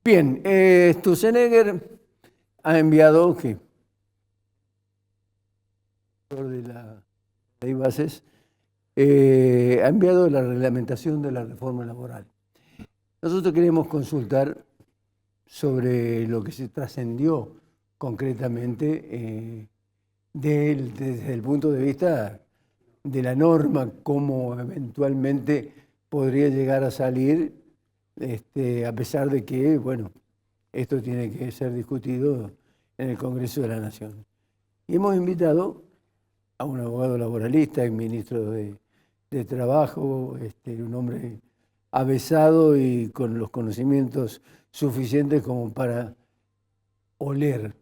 Bien, Sturzenegger ha enviado, que de la ley bases, ha enviado la reglamentación de la reforma laboral. Nosotros queremos consultar sobre lo que se trascendió concretamente desde el punto de vista de la norma, cómo eventualmente podría llegar a salir, a pesar de que, bueno, esto tiene que ser discutido en el Congreso de la Nación. Y hemos invitado a un abogado laboralista, el ministro de Trabajo, un hombre avesado y con los conocimientos suficientes como para oler,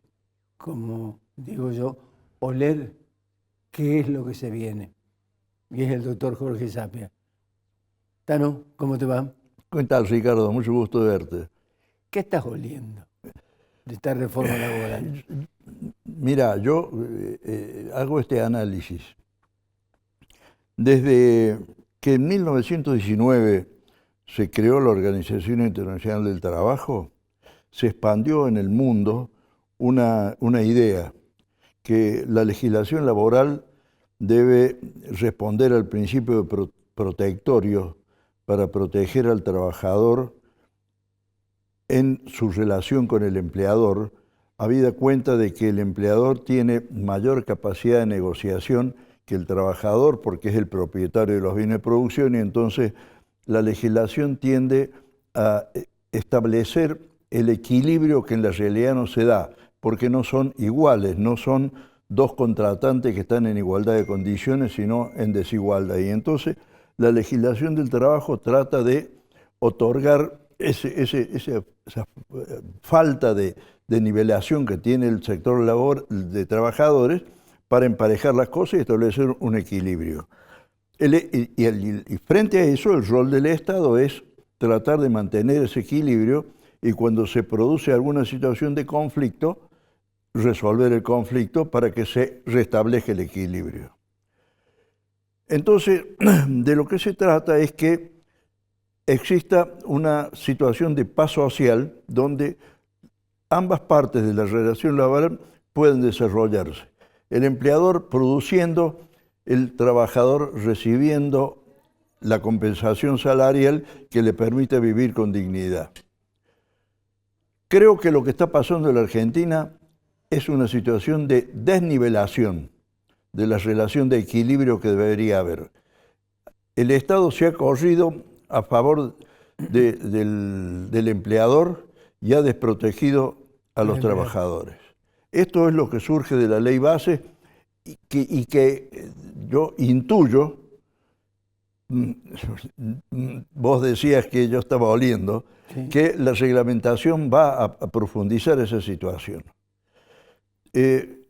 como digo yo, oler qué es lo que se viene. Y es el doctor Jorge Sapia. Tano, ¿cómo te va? ¿Cómo estás, Ricardo? Mucho gusto de verte. ¿Qué estás oliendo de esta reforma laboral? Mira, yo hago este análisis. Desde que en 1919 se creó la Organización Internacional del Trabajo, se expandió en el mundo una idea, que la legislación laboral debe responder al principio protectorio para proteger al trabajador en su relación con el empleador, habida cuenta de que el empleador tiene mayor capacidad de negociación que el trabajador porque es el propietario de los bienes de producción, y entonces la legislación tiende a establecer el equilibrio que en la realidad no se da, porque no son iguales, no son dos contratantes que están en igualdad de condiciones, sino en desigualdad. Y entonces la legislación del trabajo trata de otorgar esa falta de nivelación que tiene el sector de trabajadores para emparejar las cosas y establecer un equilibrio. Y frente a eso, el rol del Estado es tratar de mantener ese equilibrio y cuando se produce alguna situación de conflicto, resolver el conflicto para que se restablezca el equilibrio. Entonces, de lo que se trata es que exista una situación de paz social donde ambas partes de la relación laboral pueden desarrollarse. El empleador produciendo, el trabajador recibiendo la compensación salarial que le permite vivir con dignidad. Creo que lo que está pasando en la Argentina es una situación de desnivelación de la relación de equilibrio que debería haber. El Estado se ha corrido a favor del empleador y ha desprotegido a los trabajadores. Esto es lo que surge de la ley base y que yo intuyo, vos decías que yo estaba oliendo, sí, que la reglamentación va a profundizar esa situación.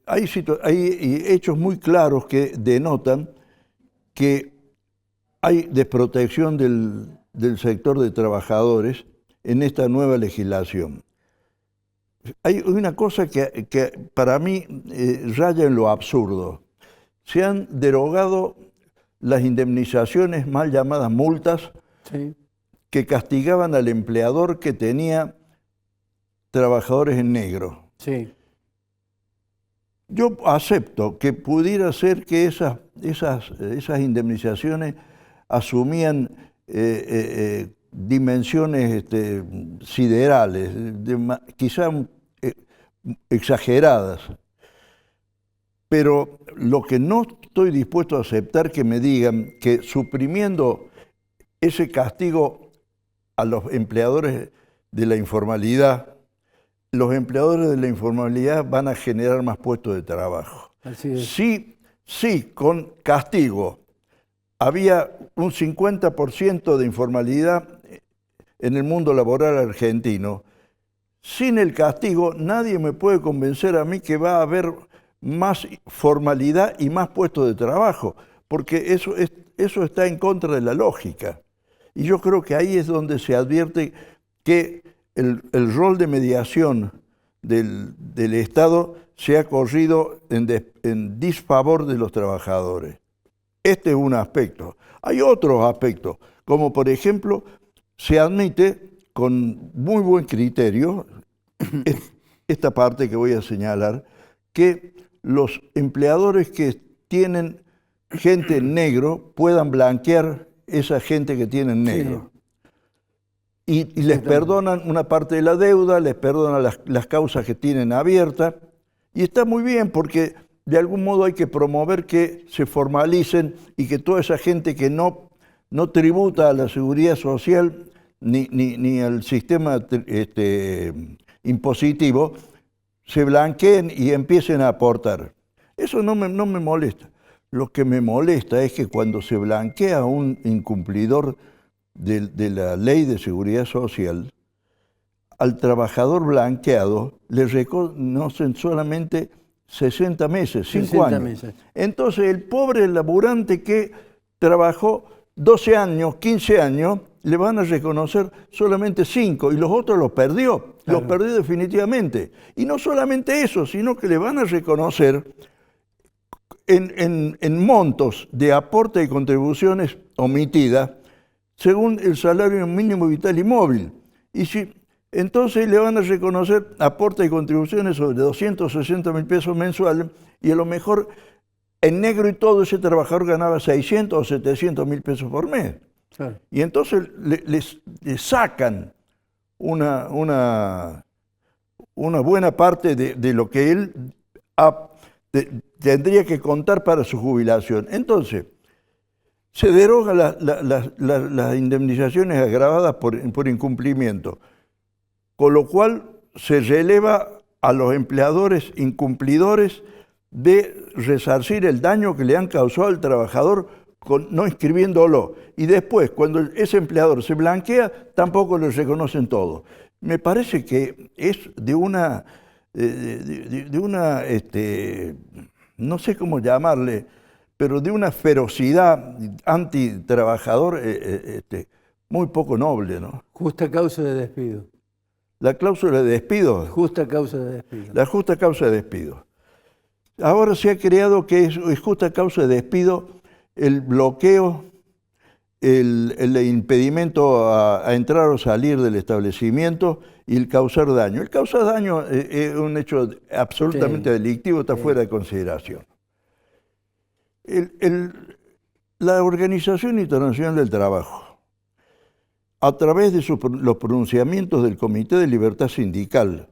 Hay hechos muy claros que denotan que hay desprotección del sector de trabajadores en esta nueva legislación. Hay una cosa que para mí raya en lo absurdo. Se han derogado las indemnizaciones mal llamadas multas, sí, que castigaban al empleador que tenía trabajadores en negro. Sí. Yo acepto que pudiera ser que esas indemnizaciones asumían dimensiones siderales, quizá exageradas, pero lo que no estoy dispuesto a aceptar que me digan que suprimiendo ese castigo a los empleadores de la informalidad, los empleadores de la informalidad van a generar más puestos de trabajo. Así es. Sí, con castigo. Había un 50% de informalidad en el mundo laboral argentino. Sin el castigo, nadie me puede convencer a mí que va a haber más formalidad y más puestos de trabajo, porque eso está en contra de la lógica. Y yo creo que ahí es donde se advierte que el rol de mediación del Estado se ha corrido en disfavor de los trabajadores. Este es un aspecto. Hay otros aspectos, como por ejemplo, se admite con muy buen criterio esta parte que voy a señalar, que los empleadores que tienen gente en negro puedan blanquear esa gente que tienen negro. Sí. Y les perdonan una parte de la deuda, les perdonan las causas que tienen abiertas, y está muy bien porque de algún modo hay que promover que se formalicen y que toda esa gente que no tributa a la seguridad social ni al sistema impositivo, se blanqueen y empiecen a aportar. Eso no me molesta. Lo que me molesta es que cuando se blanquea a un incumplidor de la ley de seguridad social, al trabajador blanqueado le reconocen solamente 60 meses, 5 años. Meses. Entonces el pobre laburante que trabajó 12 años, 15 años, le van a reconocer solamente 5 y los otros los perdió, claro. Los perdió definitivamente. Y no solamente eso, sino que le van a reconocer en montos de aporte y contribuciones omitidas según el salario mínimo vital y móvil. Y entonces le van a reconocer aporte y contribuciones sobre 260.000 pesos mensuales y a lo mejor en negro y todo ese trabajador ganaba 600 o 700.000 pesos por mes. Claro. Y entonces le sacan una buena parte de lo que él tendría que contar para su jubilación. Entonces, se derogan las indemnizaciones agravadas por incumplimiento, con lo cual se releva a los empleadores incumplidores de resarcir el daño que le han causado al trabajador no inscribiéndolo. Y después, cuando ese empleador se blanquea, tampoco le reconocen todo. Me parece que es de una no sé cómo llamarle, pero de una ferocidad antitrabajador muy poco noble, ¿no? Justa causa de despido. La cláusula de despido. Justa causa de despido. La justa causa de despido. Ahora se ha creado que es justa causa de despido el bloqueo, el impedimento a entrar o salir del establecimiento y el causar daño. El causar daño es un hecho absolutamente delictivo, está fuera de consideración. La Organización Internacional del Trabajo, a través de los pronunciamientos del Comité de Libertad Sindical,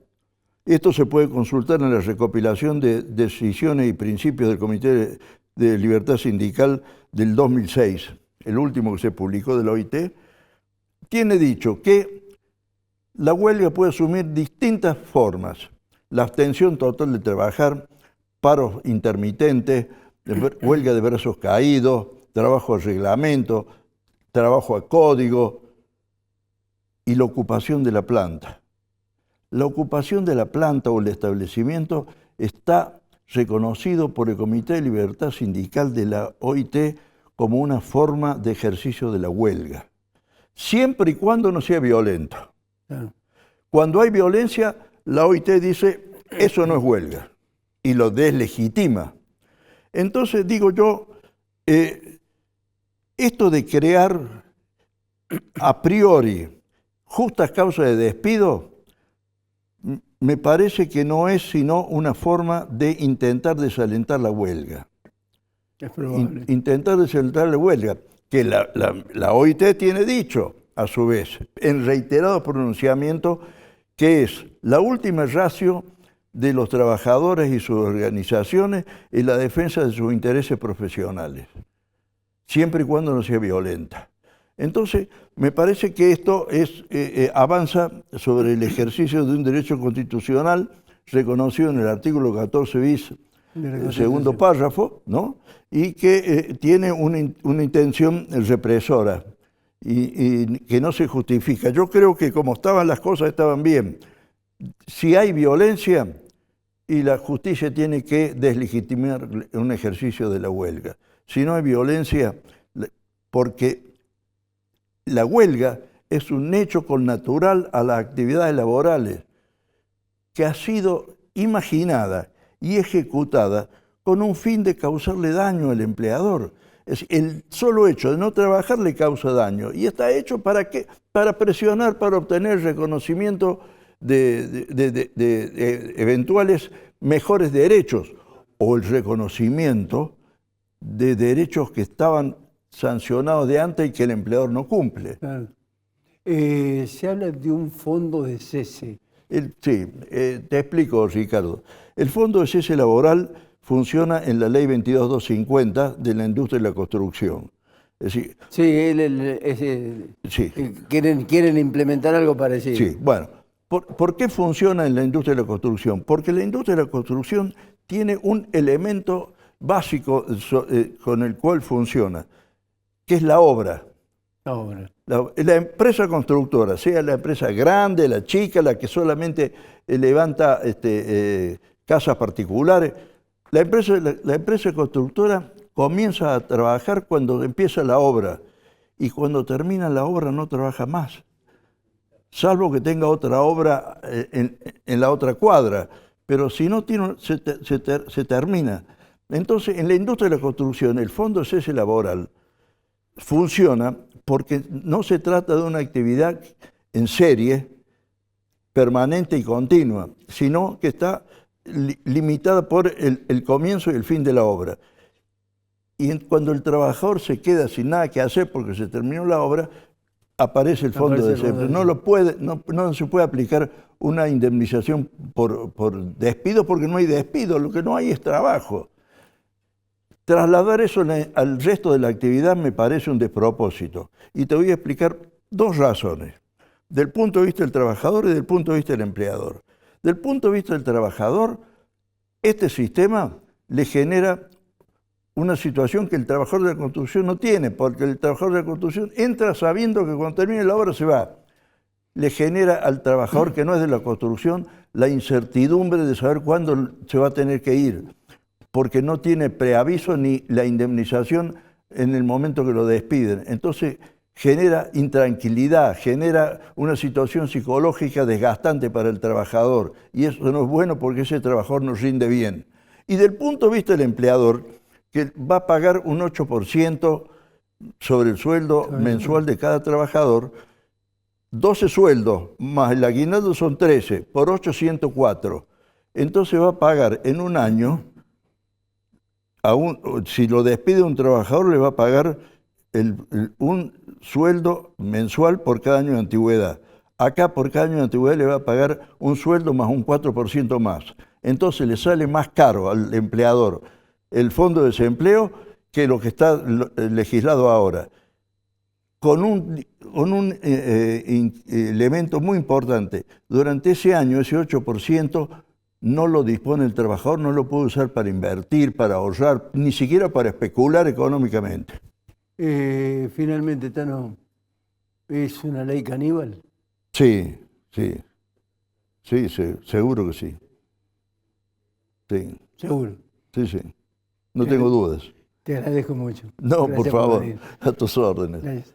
esto se puede consultar en la recopilación de decisiones y principios del Comité de Libertad Sindical del 2006, el último que se publicó de la OIT, tiene dicho que la huelga puede asumir distintas formas. La abstención total de trabajar, paros intermitentes, huelga de brazos caídos, trabajo a reglamento, trabajo a código y la ocupación de la planta. La ocupación de la planta o el establecimiento está reconocido por el Comité de Libertad Sindical de la OIT como una forma de ejercicio de la huelga, siempre y cuando no sea violento. Claro. Cuando hay violencia, la OIT dice, eso no es huelga, y lo deslegitima. Entonces, digo yo, esto de crear a priori justas causas de despido, me parece que no es sino una forma de intentar desalentar la huelga. Es probable. Intentar desalentar la huelga, que la OIT tiene dicho, a su vez, en reiterados pronunciamientos, que es la última ratio de los trabajadores y sus organizaciones en la defensa de sus intereses profesionales, siempre y cuando no sea violenta. Entonces, me parece que esto avanza sobre el ejercicio de un derecho constitucional reconocido en el artículo 14 bis, segundo párrafo, ¿no? Y que tiene una intención represora y que no se justifica. Yo creo que como estaban las cosas, estaban bien. Si hay violencia, y la justicia tiene que deslegitimar un ejercicio de la huelga. Si no hay violencia, porque la huelga es un hecho connatural a las actividades laborales que ha sido imaginada y ejecutada con un fin de causarle daño al empleador. Es decir, el solo hecho de no trabajar le causa daño. ¿Y está hecho para qué? Para presionar, para obtener reconocimiento de eventuales mejores derechos o el reconocimiento de derechos que estaban sancionados de antes y que el empleador no cumple. Claro. Se habla de un fondo de cese. Sí, te explico, Ricardo. El Fondo de Cese Laboral funciona en la Ley 22250 de la industria de la construcción. Es decir, Sí, sí, quieren implementar algo parecido. sí, bueno. ¿Por qué funciona en la industria de la construcción? Porque la industria de la construcción tiene un elemento básico con el cual funciona, que es la obra. Ahora. La empresa constructora, sea la empresa grande, la chica, la que solamente levanta casas particulares, la empresa constructora comienza a trabajar cuando empieza la obra y cuando termina la obra no trabaja más, salvo que tenga otra obra en la otra cuadra, pero si no tiene, se termina. Entonces, en la industria de la construcción, el Fondo de Cese Laboral funciona porque no se trata de una actividad en serie, permanente y continua, sino que está limitada por el comienzo y el fin de la obra. Y cuando el trabajador se queda sin nada que hacer porque se terminó la obra, aparece el fondo de desempleo. No se puede aplicar una indemnización por despido porque no hay despido, lo que no hay es trabajo. Trasladar eso al resto de la actividad me parece un despropósito. Y te voy a explicar dos razones, del punto de vista del trabajador y del punto de vista del empleador. Del punto de vista del trabajador, este sistema le genera una situación que el trabajador de la construcción no tiene, porque el trabajador de la construcción entra sabiendo que cuando termine la obra se va. Le genera al trabajador que no es de la construcción la incertidumbre de saber cuándo se va a tener que ir, porque no tiene preaviso ni la indemnización en el momento que lo despiden. Entonces genera intranquilidad, genera una situación psicológica desgastante para el trabajador, y eso no es bueno porque ese trabajador no rinde bien. Y del punto de vista del empleador, que va a pagar un 8% sobre el sueldo mensual de cada trabajador, 12 sueldos más el aguinaldo son 13, por 8, 104. Entonces va a pagar en un año, si lo despide un trabajador, le va a pagar un sueldo mensual por cada año de antigüedad. Acá por cada año de antigüedad le va a pagar un sueldo más un 4% más. Entonces le sale más caro al empleador el fondo de desempleo que lo que está legislado ahora. Con un elemento muy importante, durante ese año, ese 8%, no lo dispone el trabajador, no lo puede usar para invertir, para ahorrar, ni siquiera para especular económicamente. Finalmente, Tano, ¿es una ley caníbal? Sí, seguro que sí. Sí. Seguro. Sí. No tengo dudas. Te agradezco mucho. No, Gracias por favor, venir. a tus órdenes. Gracias.